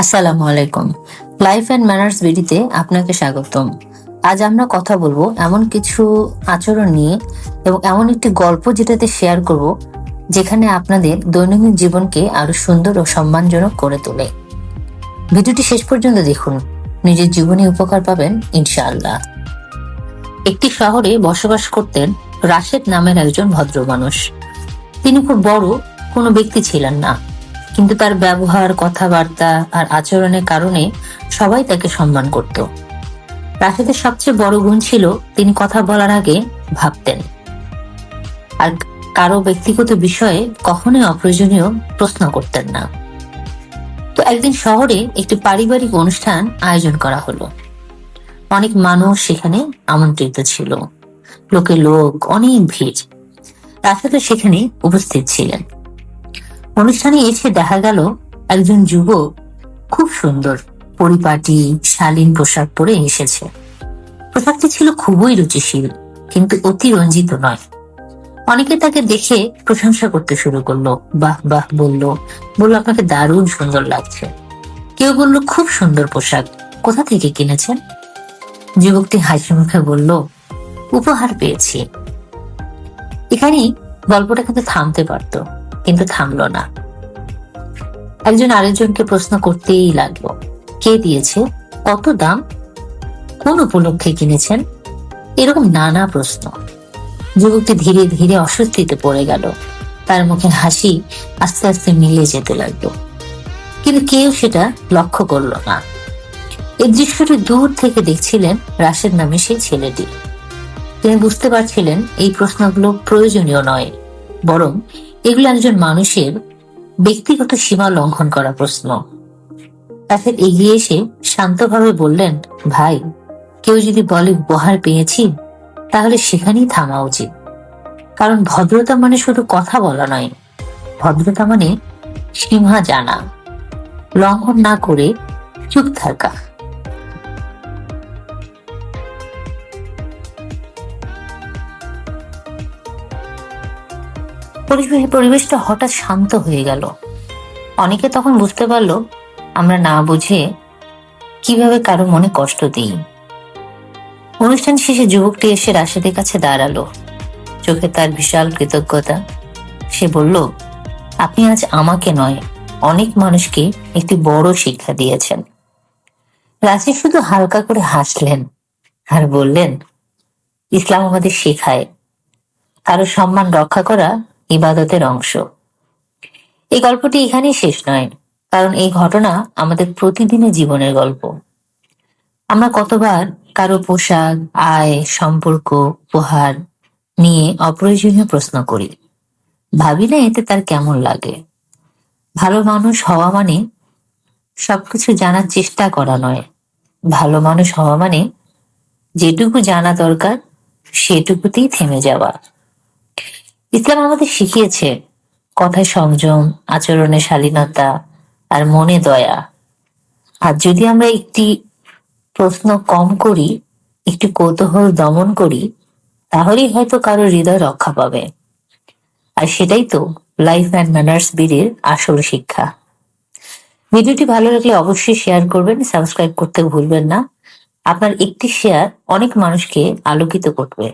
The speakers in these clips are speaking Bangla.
আসসালামু আলাইকুম। লাইফ অ্যান্ড ম্যানার্স বিডিতে আপনাকে স্বাগতম। আজ আমরা কথা বলবো এমন কিছু আচরণ নিয়ে এবং এমন একটি গল্প যেটাতে শেয়ার করব যেখানে আপনাদের দৈনন্দিন জীবনকে আরো সুন্দর ও সম্মানজনক করে তোলে। ভিডিওটি শেষ পর্যন্ত দেখুন, নিজের জীবনে উপকার পাবেন ইনশাআল্লাহ। একটি শহরে বসবাস করতেন রাশেদ নামের একজন ভদ্র মানুষ। তিনি খুব বড় কোনো ব্যক্তি ছিলেন না, কিন্তু তার ব্যবহার, কথাবার্তা আর আচরণের কারণে সবাই তাকে সম্মান করত। রাশেদের সবচেয়ে বড় গুণ ছিল তিনি কথা বলার আগে ভাবতেন আর কারো ব্যক্তিগত বিষয়ে কখনোই অপ্রয়োজনীয় প্রশ্ন করতেন না। তো একদিন শহরে একটি পারিবারিক অনুষ্ঠান আয়োজন করা হলো। অনেক মানুষ সেখানে আমন্ত্রিত ছিল, লোকে লোক, অনেক ভিড়। রাশেদও সেখানে উপস্থিত ছিলেন। অনুষ্ঠানে এসে দেখা গেল একজন যুবক খুব সুন্দর পরিপাটি শালীন পোশাক পরে এসেছে। পোশাকটি ছিল খুবই রুচিশীল, কিন্তু অতি রঞ্জিত নয়। অনেকে তাকে দেখে প্রশংসা করতে শুরু করলো। বাহ বাহ বললো আপনাকে দারুণ সুন্দর লাগছে। কেউ বলল খুব সুন্দর পোশাক, কোথা থেকে কিনেছেন? যুবকটি হাসি মুখে বলল, উপহার পেয়েছি। এখানেই গল্পটা কিন্তু থামতে পারতো, কিন্তু থামলো না। একজন আরেকজনকে প্রশ্ন করতেই লাগলো, কে দিয়েছে, কত দাম, কোন উপলক্ষে কিনেছেন, এরকম নানা প্রশ্ন। যুবকটি ধীরে ধীরে অস্বস্তিতে পড়ে গেল। তার মুখে হাসি আস্তে আস্তে মিলে যেতে লাগলো, কিন্তু কেউ সেটা লক্ষ্য করলো না। এই দৃশ্যটি দূর থেকে দেখছিলেন রাশেদ নামে সেই ছেলেটি। তিনি বুঝতে পারছিলেন এই প্রশ্নগুলো প্রয়োজনীয় নয়, বরং এগুলো একজন মানুষের ব্যক্তিগত সীমা লঙ্ঘন করা প্রশ্ন। রাশেদ এগিয়ে এসে শান্তভাবে বললেন, ভাই, কেউ যদি বলে উপহার পেয়েছি, তাহলে সেখানেই থামা উচিত। কারণ ভদ্রতা মানে শুধু কথা বলা নয়, ভদ্রতা মানে সীমা জানা, লঙ্ঘন না করে চুপ থাকা। পরিবেশটা হঠাৎ শান্ত হয়ে গেল। অনেকে তখন বুঝতে পারলো আমরা না বুঝে কিভাবে কারো মনে কষ্ট দিই। অনুষ্ঠান শেষে যুবকটি এসে রাশেদের কাছে দাঁড়ালো, চোখে তার বিশাল কৃতজ্ঞতা। সে বলল, আপনি আজ আমাকে নয়, অনেক মানুষকে একটি বড় শিক্ষা দিয়েছেন। রাশেদ শুধু হালকা করে হাসলেন আর বললেন, ইসলাম আমাদের শেখায় কারো সম্মান রক্ষা করা ইবাদতের অংশ। এই গল্পটি এখানেই শেষ নয়, কারণ এই ঘটনা আমাদের প্রতিদিনের জীবনের গল্প। আমরা কতবার কারো পোশাক, আয়, সম্পর্ক, উপহার নিয়ে অপ্রয়োজনীয় প্রশ্ন করি, ভাবি না এতে তার কেমন লাগে। ভালো মানুষ হওয়া মানে সবকিছু জানার চেষ্টা করা নয়, ভালো মানুষ হওয়া মানে যেটুকু জানা দরকার সেটুকুতেই থেমে যাওয়া। ইসলাম আমাদের শিখিয়েছে কথায় সংযম, আচরণে শালীনতা আর মনে দয়া। আর যদি আমরা একটি প্রশ্ন কম করি, একটু কৌতূহল দমন করি, তাহলেই হয়তো কারো হৃদয় রক্ষা পাবে। আর সেটাই তো লাইফ অ্যান্ড ম্যানার্স বিডির আসল শিক্ষা। ভিডিওটি ভালো লাগলে অবশ্যই শেয়ার করবেন, সাবস্ক্রাইব করতে ভুলবেন না। আপনার একটি শেয়ার অনেক মানুষকে আলোকিত করবে।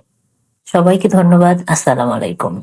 সবাইকে ধন্যবাদ। আসসালামু আলাইকুম।